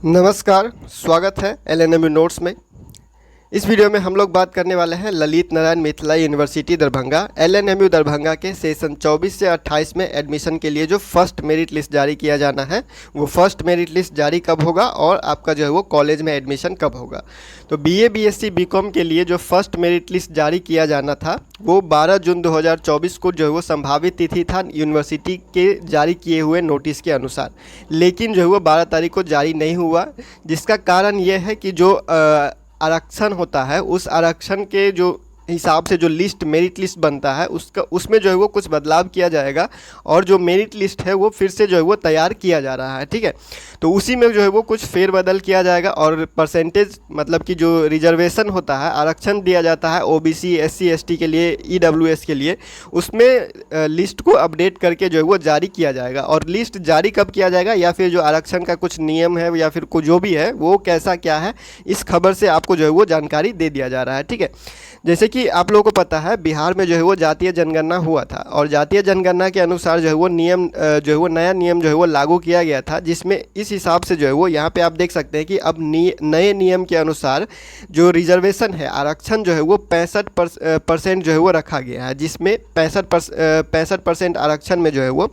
नमस्कार, स्वागत है एलएनएमयू नोट्स में। इस वीडियो में हम लोग बात करने वाले हैं ललित नारायण मिथिला यूनिवर्सिटी दरभंगा एलएनएमयू दरभंगा के सेशन 24 से 28 में एडमिशन के लिए जो फर्स्ट मेरिट लिस्ट जारी किया जाना है, वो फर्स्ट मेरिट लिस्ट जारी कब होगा और आपका जो है वो कॉलेज में एडमिशन कब होगा। तो बीए, बीएससी, बीकॉम के लिए जो फर्स्ट मेरिट लिस्ट जारी किया जाना था वो 12 जून 2024 को जो है वो संभावित तिथि था यूनिवर्सिटी के जारी किए हुए नोटिस के अनुसार, लेकिन जो है वो 12 तारीख को जारी नहीं हुआ, जिसका कारण ये है कि जो आरक्षण होता है उस आरक्षण के जो हिसाब से जो लिस्ट मेरिट लिस्ट बनता है उसमें जो है वो कुछ बदलाव किया जाएगा और जो मेरिट लिस्ट है वो फिर से जो है वो तैयार किया जा रहा है। ठीक है, तो उसी में जो है वो कुछ फेरबदल किया जाएगा और परसेंटेज मतलब कि जो रिजर्वेशन होता है, आरक्षण दिया जाता है ओबीसी, एससी, एसटी के लिए, ईडब्ल्यूएस के लिए, उसमें लिस्ट को अपडेट करके जो है वो जारी किया जाएगा। और लिस्ट जारी कब किया जाएगा या फिर जो आरक्षण का कुछ नियम है या फिर जो भी है वो कैसा क्या है, इस खबर से आपको जो है वो जानकारी दे दिया जा रहा है। ठीक है, जैसे कि आप लोगों को पता है बिहार में जो है वो जातीय जनगणना हुआ था और जातीय जनगणना के अनुसार जो है वो नियम जो है वो नया नियम जो है वो लागू किया गया था, जिसमें इस हिसाब से जो है वो यहाँ पे आप देख सकते हैं कि अब नए नियम के अनुसार जो रिजर्वेशन है, आरक्षण जो है वो 65% जो है वो रखा गया है, जिसमें 65% आरक्षण में जो है वो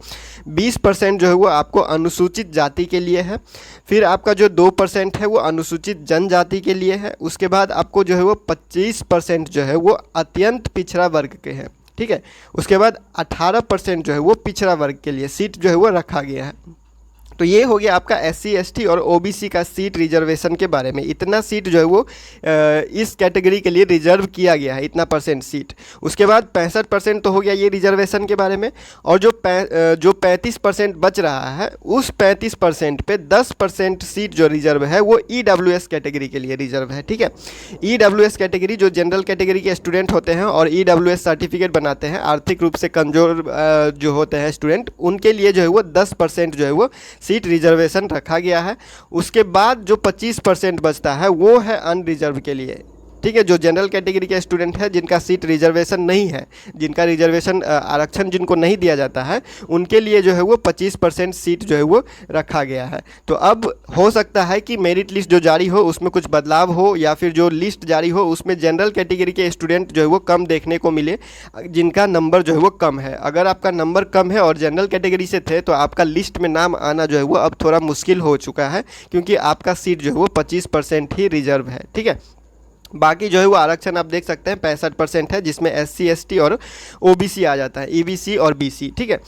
20% जो है वो आपको अनुसूचित जाति के लिए है, फिर आपका जो 2% है वो अनुसूचित जनजाति के लिए है, उसके बाद आपको जो है वो 25% जो है वो अत्यंत पिछड़ा वर्ग के हैं। ठीक है, उसके बाद 18% जो है वो पिछड़ा वर्ग के लिए सीट जो है वो रखा गया है। तो ये हो गया आपका एससी, एसटी और ओबीसी का सीट रिजर्वेशन के बारे में। इतना सीट जो है वो इस कैटेगरी के लिए रिजर्व किया गया है, इतना परसेंट सीट। उसके बाद 65% तो हो गया ये रिजर्वेशन के बारे में, और जो 35% बच रहा है उस 35% पे 10% सीट जो रिजर्व है वो ईडब्ल्यूएस कैटेगरी के लिए रिजर्व है। ठीक है, ईडब्ल्यूएस कैटेगरी जो जनरल कैटेगरी के स्टूडेंट होते हैं और ईडब्ल्यूएस सर्टिफिकेट बनाते हैं, आर्थिक रूप से कमज़ोर जो होते हैं स्टूडेंट, उनके लिए जो है वो 10% जो है वो सीट रिजर्वेशन रखा गया है। उसके बाद जो 25% बचता है वो है अनरिजर्व के लिए। ठीक है, जो जनरल कैटेगरी के स्टूडेंट है जिनका सीट रिजर्वेशन नहीं है, जिनका रिजर्वेशन आरक्षण जिनको नहीं दिया जाता है, उनके लिए जो है वो 25% सीट जो है वो रखा गया है। तो अब हो सकता है कि मेरिट लिस्ट जो जारी हो उसमें कुछ बदलाव हो या फिर जो लिस्ट जारी हो उसमें जनरल कैटेगरी के स्टूडेंट जो है वो कम देखने को मिले, जिनका नंबर जो है वो कम है। अगर आपका नंबर कम है और जनरल कैटेगरी से थे तो आपका लिस्ट में नाम आना जो है वो अब थोड़ा मुश्किल हो चुका है, क्योंकि आपका सीट जो है वो 25% ही रिजर्व है। ठीक है, बाकी जो है वो आरक्षण आप देख सकते हैं 65% है, जिसमें एससी, एसटी और ओबीसी आ जाता है, ईबीसी और बीसी। ठीक है,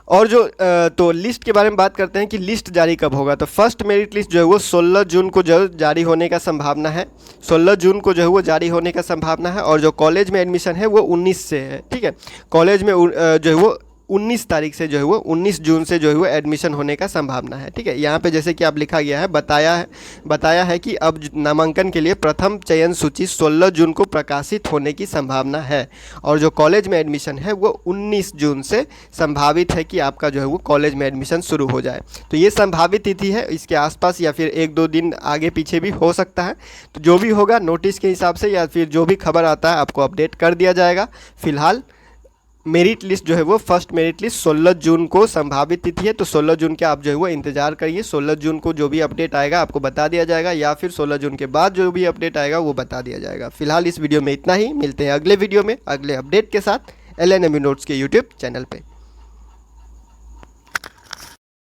और जो तो लिस्ट के बारे में बात करते हैं कि लिस्ट जारी कब होगा। तो फर्स्ट मेरिट लिस्ट जो है वो 16 जून को जो जारी होने का संभावना है, 16 जून को जो है वो जारी होने का संभावना है। और जो कॉलेज में एडमिशन है वो 19 से है। ठीक है, कॉलेज में जो है वो 19 तारीख से जो है वो 19 जून से जो है वो एडमिशन होने का संभावना है। ठीक है, यहाँ पे जैसे कि आप लिखा गया है, बताया है कि अब नामांकन के लिए प्रथम चयन सूची 16 जून को प्रकाशित होने की संभावना है, और जो कॉलेज में एडमिशन है वो 19 जून से संभावित है कि आपका जो है वो कॉलेज में एडमिशन शुरू हो जाए। तो ये संभावित तिथि है, इसके आसपास या फिर 1-2 दिन आगे पीछे भी हो सकता है। तो जो भी होगा नोटिस के हिसाब से या फिर जो भी खबर आता है आपको अपडेट कर दिया जाएगा। फिलहाल मेरिट लिस्ट जो है वो फर्स्ट मेरिट लिस्ट 16 जून को संभावित तिथि है, तो 16 जून के आप जो है वो इंतजार करिए। 16 जून को जो भी अपडेट आएगा आपको बता दिया जाएगा, या फिर 16 जून के बाद जो भी अपडेट आएगा वो बता दिया जाएगा। फिलहाल इस वीडियो में इतना ही, मिलते हैं अगले वीडियो में अगले अपडेट के साथ एलएनएमयू नोट्स के यूट्यूब चैनल पे।